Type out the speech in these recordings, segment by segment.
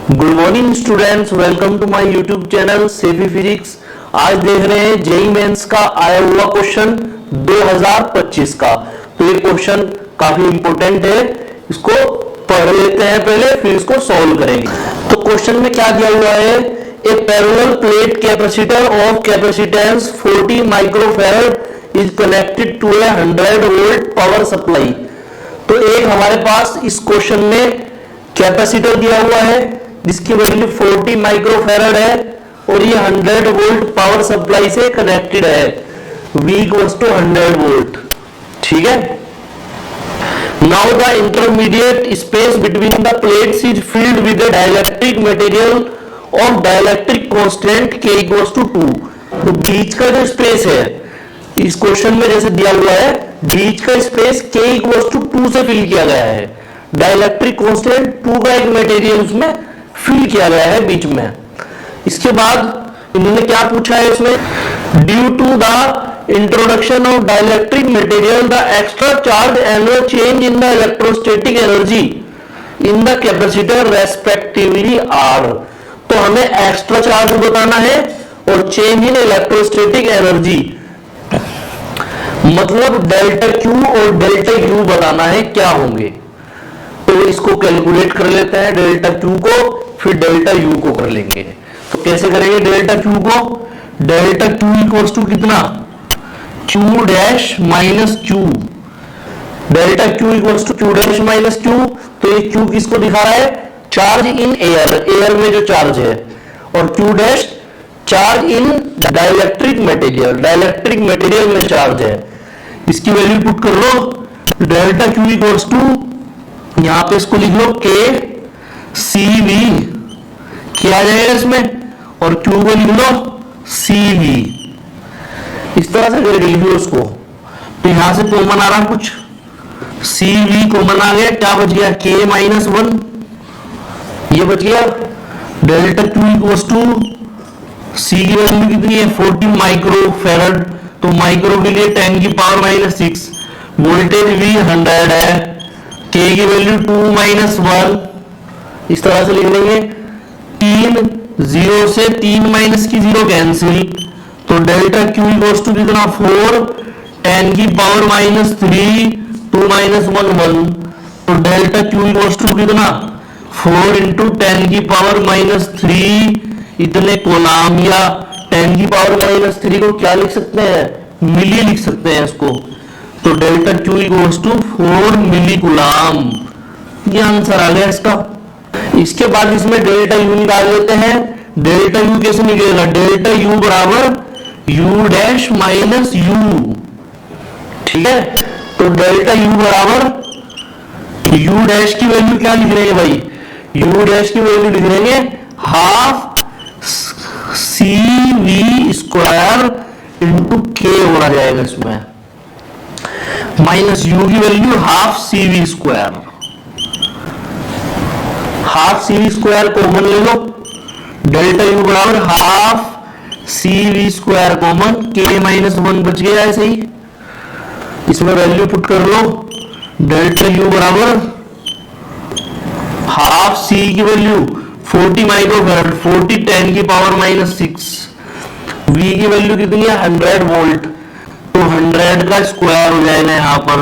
Good morning students, welcome to my YouTube channel सेफी physics. आज देख रहे हैं जेई मेंस का आया हुआ क्वेश्चन 2025 का। तो ये क्वेश्चन काफी इंपॉर्टेंट है, इसको पढ़ लेते हैं पहले, फिर इसको सॉल्व करेंगे। तो क्वेश्चन में क्या दिया हुआ है, a parallel plate capacitor of capacitance 40 microfarad is connected to a 100 volt power supply. तो एक हमारे पास इस क्वेश्चन में कैपेसिटर दिया हुआ है जिसकी वैल्यू 40 माइक्रोफैराड है और ये 100 वोल्ट पावर सप्लाई से कनेक्टेड है। V equals to 100 volt. ठीक है। Now the intermediate space between the plates is filled with a dielectric material of dielectric constant K equals to 2। तो बीच का जो स्पेस है इस क्वेश्चन में जैसे दिया हुआ है, बीच का स्पेस K इक्वल्स टू 2 से फिल किया गया है। डाइलेक्ट्रिक कांस्टेंट 2 का एक मटेरियल उसमें फिल किया गया है बीच में। इसके बाद इन्होंने क्या पूछा है इसमें, due to the introduction of dielectric material the extra charge and change in the electrostatic energy in the capacitor respectively are. तो हमें एक्स्ट्रा चार्ज बताना है और चेंज इन इलेक्ट्रोस्टैटिक एनर्जी मतलब डेल्टा Q और डेल्टा U बताना है क्या होंगे। तो इसको कैलकुलेट कर लेते हैं, डेल्टा Q को फिर डेल्टा U को कर लेंगे। तो कैसे करेंगे डेल्टा Q को, डेल्टा Q इक्वल्स टू कितना, Q dash minus Q। Delta Q equals to Q dash minus Q। तो ये Q किसको दिखा रहा है, चार्ज इन एयर, एयर में जो चार्ज है, और Q dash charge in dielectric material, dielectric material में चार्ज है। इसकी वैल्यू पुट कर लो, डेल्टा Q इक्वल्स टू, यहां पे इसको लिख लो K CV, क्या आ जाएगा इसमें, और Q को लिख लो CV। इस तरह से करके लिख लो उसको। तो यहां से कॉमन आ रहा कुछ, CV कॉमन आ गया, क्या बच गया K माइनस 1, ये बच गया। Delta Q equals to C की वैल्यू कितनी है 40 माइक्रोफैराड, तो माइक्रो के लिए 10 की पावर माइनस 6, वोल्टेज V 100 है, K की वैल्यू 2 माइनस 1, इस तरह से लिख लेंगे। 3 0 से 3 माइनस की 0 कैंसिल, तो डेल्टा Q इक्वल्स टू कितना 4, 10 की पावर माइनस 3, 2 माइनस 1 1। तो डेल्टा Q इक्वल्स टू कितना 4 इंटू 10 की पावर माइनस 3, इतने कोलाम, या 10 की पावर माइनस 3 को क्या लिख सकते हैं, मिली लिख सकते हैं इसको। तो delta Q equals to 4 milli coulomb, ये आंसर आ गया इसका। इसके बाद इसमें डेल्टा U निकाल लेते हैं। डेल्टा U कैसे निकलेगा, डेल्टा U बराबर U डैश माइनस U। ठीक है। तो डेल्टा U बराबर U डैश की वैल्यू क्या लिख रहे हैं भाई, U डैश की वैल्यू लिख रहे हैं half CV square into K हो जाएगा इसमें, माइनस U की value half CV square, half CV square common ले लो, डेल्टा U बराबर half CV square common, K minus 1 बच गया ऐसे ही। इसमें वैल्यू पुट कर लो, डेल्टा U बराबर हाफ C की वैल्यू 40 माइक्रोफैराड, 40 10 की पावर माइनस 6, V की वैल्यू कितनी है 100 वोल्ट, तो 100 का स्क्वायर हो जाएगा यहां पर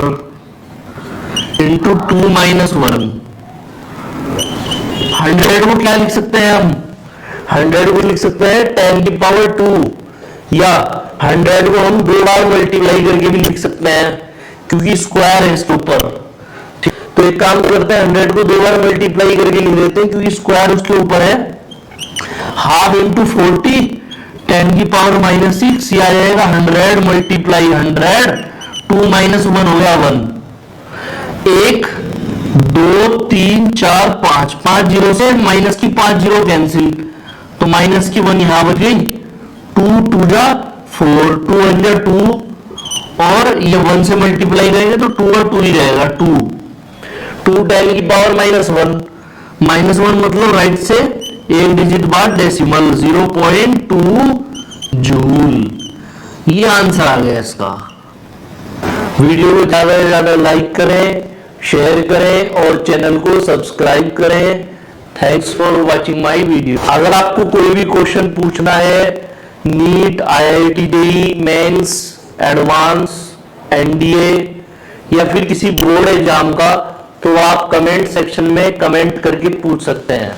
इंटू 2 माइनस 1। 100 को क्या लिख सकते हैं हम, 100 को लिख सकते हैं 10 की पावर 2, या 100 को हम 2 बार मल्टीप्लाई करके भी लिख सकते हैं क्योंकि स्क्वायर है इसके ऊपर। तो एक काम करते हैं, 100 को 2 बार मल्टीप्लाई करके लिख देते हैं क्योंकि स्क्वायर उसके ऊपर है। हाफ इंटू 40 10 की पावर माइनस 6, ये आ जाएगा 100 मल्टीप्लाई 100, 2 माइनस 1 हो गया 1, 1 2 3 4 5, 5 जीरो से माइनस की 5 जीरो कैंसिल, तो माइनस की 1 यहां बच गई, 2 2 जा 4, 2 1 जा 2, और ये 1 से मल्टीप्लाई करेंगे तो 2 और 2 ही रहेगा 2, 2 10 की पावर माइनस 1, माइनस 1 मतलब राइट से एक डिजिट बाद डेसिमल 0.2 जूल। ये आंसर आ गया इसका। वीडियो को ज्यादा से ज्यादा लाइक करें, शेयर करें और चैनल को सब्सक्राइब करें। Thanks for watching my video. अगर आपको कोई भी क्वेश्चन पूछना है NEET, IIT JEE mains, advance, NDA या फिर किसी बोर्ड एग्जाम का, तो आप कमेंट सेक्शन में कमेंट करके पूछ सकते हैं।